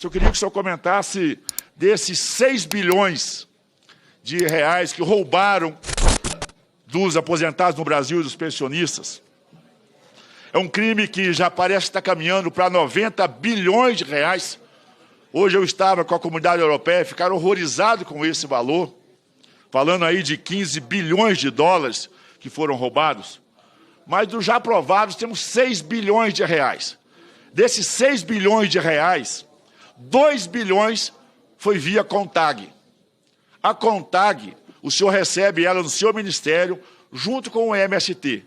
Eu queria que o senhor comentasse desses 6 bilhões de reais que roubaram dos aposentados no Brasil e dos pensionistas. É um crime que já parece estar caminhando para 90 bilhões de reais. Hoje eu estava com a comunidade europeia, ficaram horrorizados com esse valor, falando aí de 15 bilhões de dólares que foram roubados. Mas dos já aprovados temos 6 bilhões de reais. Desses 6 bilhões de reais, 2 bilhões foi via CONTAG. A CONTAG, o senhor recebe ela no seu ministério, junto com o MST.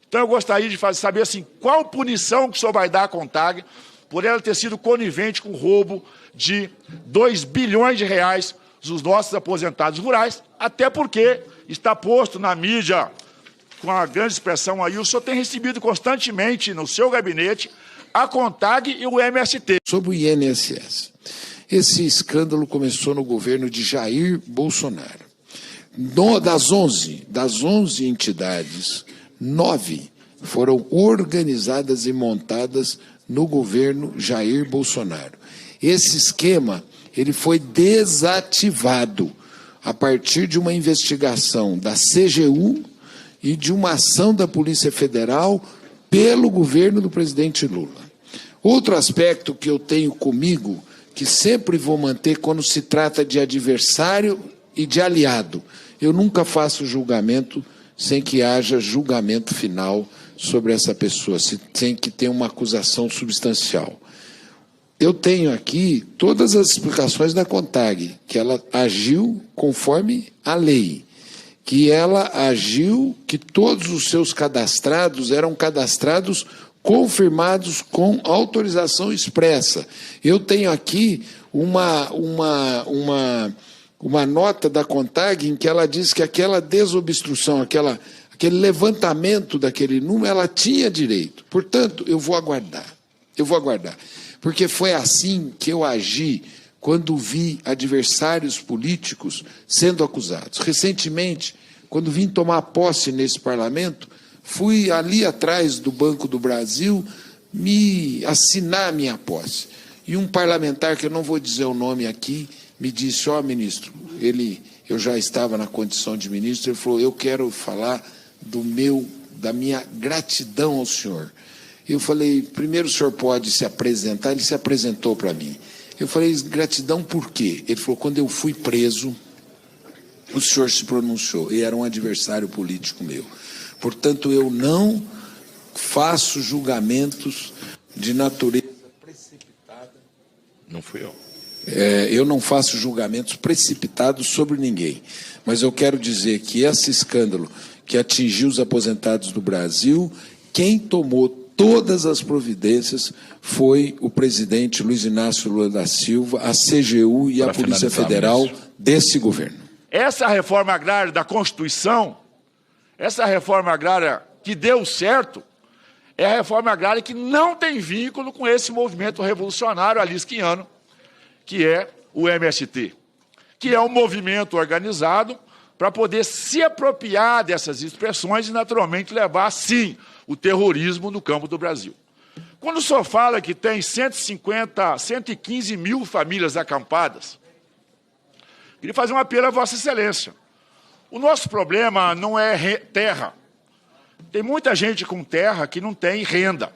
Então eu gostaria de saber assim, qual punição que o senhor vai dar à CONTAG por ela ter sido conivente com o roubo de 2 bilhões de reais dos nossos aposentados rurais, até porque está posto na mídia, com a grande expressão aí, o senhor tem recebido constantemente no seu gabinete a CONTAG e o MST. Sobre o INSS, esse escândalo começou no governo de Jair Bolsonaro. Das 11 entidades, 9 foram organizadas e montadas no governo Jair Bolsonaro. Esse esquema ele foi desativado a partir de uma investigação da CGU e de uma ação da Polícia Federal pelo governo do presidente Lula. Outro aspecto que eu tenho comigo, que sempre vou manter quando se trata de adversário e de aliado, eu nunca faço julgamento sem que haja julgamento final sobre essa pessoa, sem que tenha uma acusação substancial. Eu tenho aqui todas as explicações da CONTAG, que ela agiu conforme a lei, que ela agiu, que todos os seus cadastrados eram cadastrados confirmados com autorização expressa. Eu tenho aqui uma nota da CONTAG em que ela diz que aquela desobstrução, aquele levantamento daquele número, ela tinha direito. Portanto, eu vou aguardar, porque foi assim que eu agi quando vi adversários políticos sendo acusados. Recentemente, quando vim tomar posse nesse parlamento, fui ali atrás do Banco do Brasil assinar a minha posse. E um parlamentar, que eu não vou dizer o nome aqui, me disse, ministro, eu já estava na condição de ministro, ele falou, eu quero falar da minha gratidão ao senhor. Eu falei, primeiro o senhor pode se apresentar, ele se apresentou para mim. Eu falei, gratidão por quê? Ele falou, quando eu fui preso, o senhor se pronunciou, e era um adversário político meu. Portanto, eu não faço julgamentos de natureza precipitada. Não fui eu. Eu não faço julgamentos precipitados sobre ninguém. Mas eu quero dizer que esse escândalo que atingiu os aposentados do Brasil, quem tomou todas as providências foi o presidente Luiz Inácio Lula da Silva, a CGU e a Polícia Federal desse governo. Essa reforma agrária da Constituição, essa reforma agrária que deu certo, é a reforma agrária que não tem vínculo com esse movimento revolucionário alisquiano, que é o MST, que é um movimento organizado para poder se apropriar dessas expressões e, naturalmente, levar, sim, o terrorismo no campo do Brasil. Quando o senhor fala que tem 115 mil famílias acampadas, queria fazer um apelo a Vossa Excelência. O nosso problema não é terra. Tem muita gente com terra que não tem renda.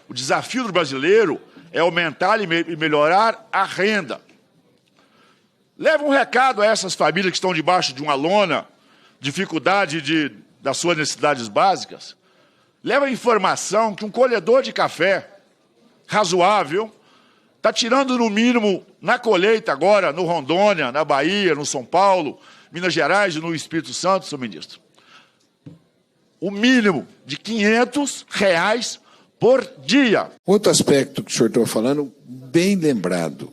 O desafio do brasileiro é aumentar e melhorar a renda. Leva um recado a essas famílias que estão debaixo de uma lona, dificuldade das suas necessidades básicas. Leva a informação que um colhedor de café razoável está tirando, no mínimo, na colheita agora, no Rondônia, na Bahia, no São Paulo, Minas Gerais e no Espírito Santo, senhor ministro, o mínimo de R$500 por dia. Outro aspecto que o senhor estava falando, bem lembrado,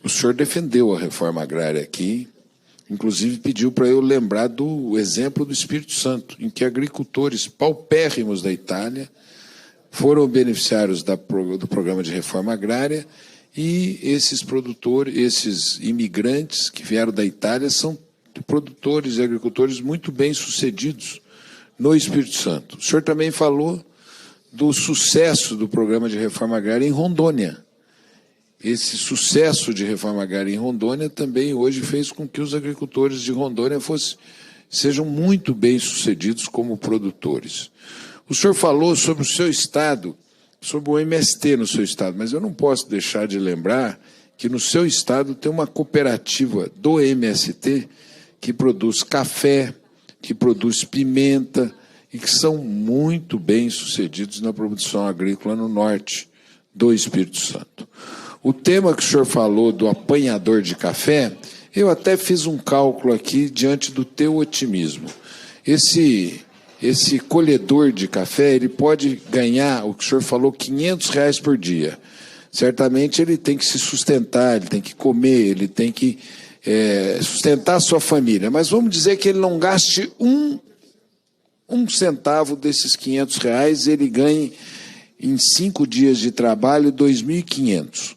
o senhor defendeu a reforma agrária aqui, inclusive pediu para eu lembrar do exemplo do Espírito Santo, em que agricultores paupérrimos da Itália foram beneficiários do programa de reforma agrária, e esses produtores, esses imigrantes que vieram da Itália são produtores e agricultores muito bem-sucedidos no Espírito Santo. O senhor também falou do sucesso do programa de reforma agrária em Rondônia. esse sucesso de reforma agrária em Rondônia também hoje fez com que os agricultores de Rondônia sejam muito bem-sucedidos como produtores. O senhor falou sobre o seu estado, sobre o MST no seu estado, mas eu não posso deixar de lembrar que no seu estado tem uma cooperativa do MST que produz café, que produz pimenta e que são muito bem-sucedidos na produção agrícola no norte do Espírito Santo. O tema que o senhor falou do apanhador de café, eu até fiz um cálculo aqui diante do teu otimismo. Esse colhedor de café, ele pode ganhar, o que o senhor falou, R$500 por dia. Certamente ele tem que se sustentar, ele tem que comer, ele tem que sustentar a sua família. Mas vamos dizer que ele não gaste um centavo desses R$500, ele ganhe em 5 dias de trabalho R$2.500.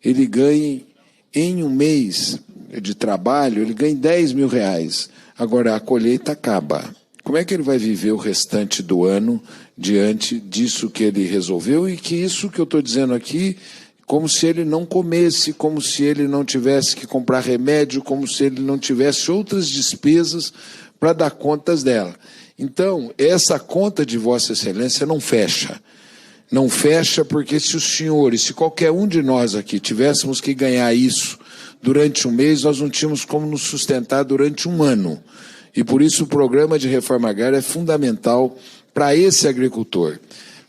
Ele ganhe em um mês de trabalho, ele ganha R$10 mil. Agora a colheita acaba. Como é que ele vai viver o restante do ano diante disso que ele resolveu? E que isso que eu estou dizendo aqui, como se ele não comesse, como se ele não tivesse que comprar remédio, como se ele não tivesse outras despesas para dar contas dela. Então, essa conta de Vossa Excelência não fecha. Não fecha porque se os senhores, se qualquer um de nós aqui tivéssemos que ganhar isso durante um mês, nós não tínhamos como nos sustentar durante um ano. E por isso o programa de reforma agrária é fundamental para esse agricultor.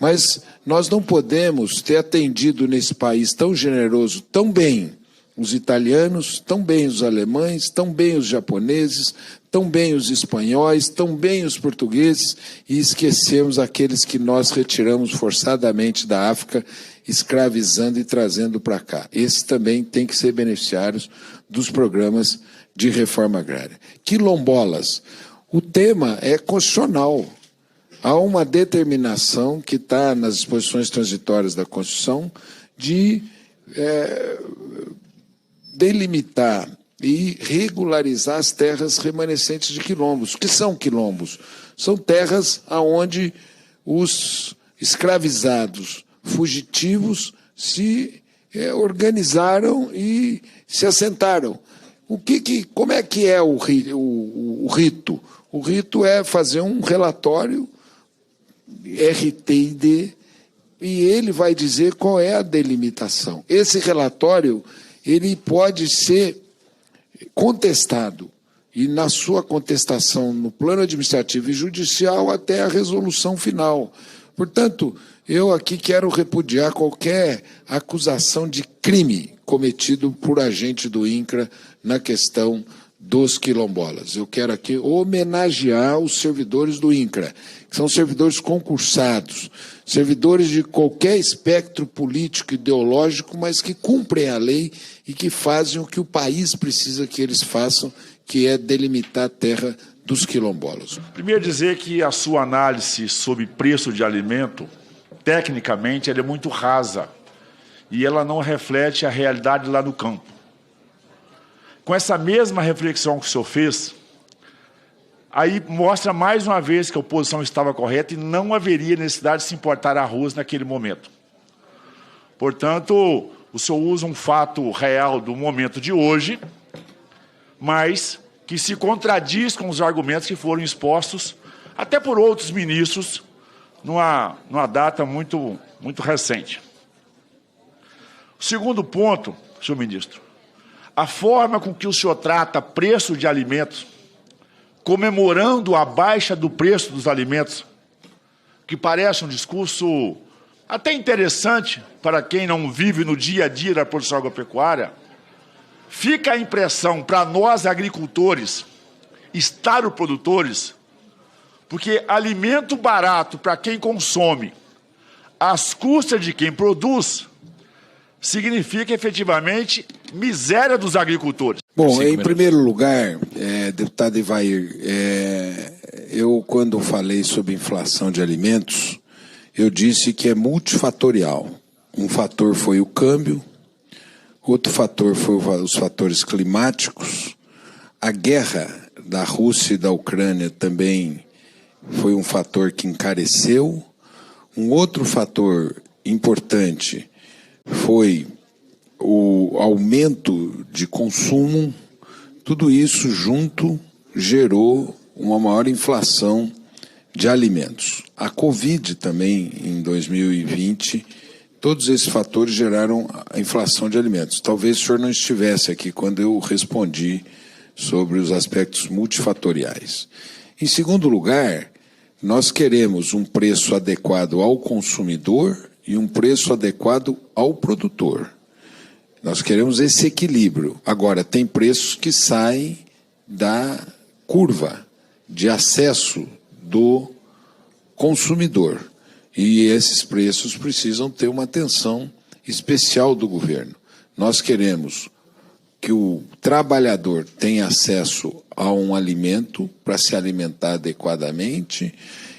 Mas nós não podemos ter atendido nesse país tão generoso, tão bem os italianos, tão bem os alemães, tão bem os japoneses, tão bem os espanhóis, tão bem os portugueses, e esquecemos aqueles que nós retiramos forçadamente da África, escravizando e trazendo para cá. Esses também têm que ser beneficiários dos programas de reforma agrária. Quilombolas. O tema é constitucional. Há uma determinação que está nas disposições transitórias da Constituição de delimitar e regularizar as terras remanescentes de quilombos. O que são quilombos? São terras onde os escravizados fugitivos se organizaram e se assentaram. Como é que é o rito? O rito é fazer um relatório RT&D e ele vai dizer qual é a delimitação. Esse relatório ele pode ser contestado e na sua contestação no plano administrativo e judicial até a resolução final. Portanto, eu aqui quero repudiar qualquer acusação de crime cometido por agente do INCRA na questão dos quilombolas. Eu quero aqui homenagear os servidores do INCRA, que são servidores concursados, servidores de qualquer espectro político e ideológico, mas que cumprem a lei e que fazem o que o país precisa que eles façam, que é delimitar a terra dos quilombolas. Primeiro dizer que a sua análise sobre preço de alimento, tecnicamente, ela é muito rasa e ela não reflete a realidade lá no campo. Com essa mesma reflexão que o senhor fez, aí mostra mais uma vez que a oposição estava correta e não haveria necessidade de se importar arroz naquele momento. Portanto, o senhor usa um fato real do momento de hoje, mas que se contradiz com os argumentos que foram expostos até por outros ministros numa data muito recente. O segundo ponto, senhor ministro, a forma com que o senhor trata preço de alimentos, comemorando a baixa do preço dos alimentos, que parece um discurso até interessante para quem não vive no dia a dia da produção agropecuária, fica a impressão para nós agricultores, produtores, porque alimento barato para quem consome, às custas de quem produz, significa efetivamente miséria dos agricultores. Bom, em primeiro lugar, deputado Ivair, eu quando falei sobre inflação de alimentos, eu disse que é multifatorial. Um fator foi o câmbio, outro fator foi os fatores climáticos, a guerra da Rússia e da Ucrânia também foi um fator que encareceu, um outro fator importante foi o aumento de consumo, tudo isso junto gerou uma maior inflação de alimentos. A Covid também, em 2020, todos esses fatores geraram a inflação de alimentos. Talvez o senhor não estivesse aqui quando eu respondi sobre os aspectos multifatoriais. Em segundo lugar, nós queremos um preço adequado ao consumidor e um preço adequado ao produtor. Nós queremos esse equilíbrio. Agora, tem preços que saem da curva de acesso do consumidor. E esses preços precisam ter uma atenção especial do governo. Nós queremos que o trabalhador tenha acesso a um alimento para se alimentar adequadamente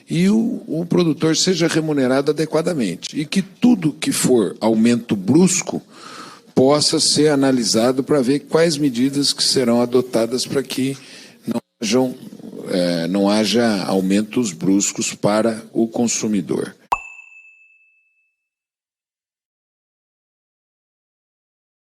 e o produtor seja remunerado adequadamente. E que tudo que for aumento brusco possa ser analisado para ver quais medidas que serão adotadas para que não haja aumentos bruscos para o consumidor.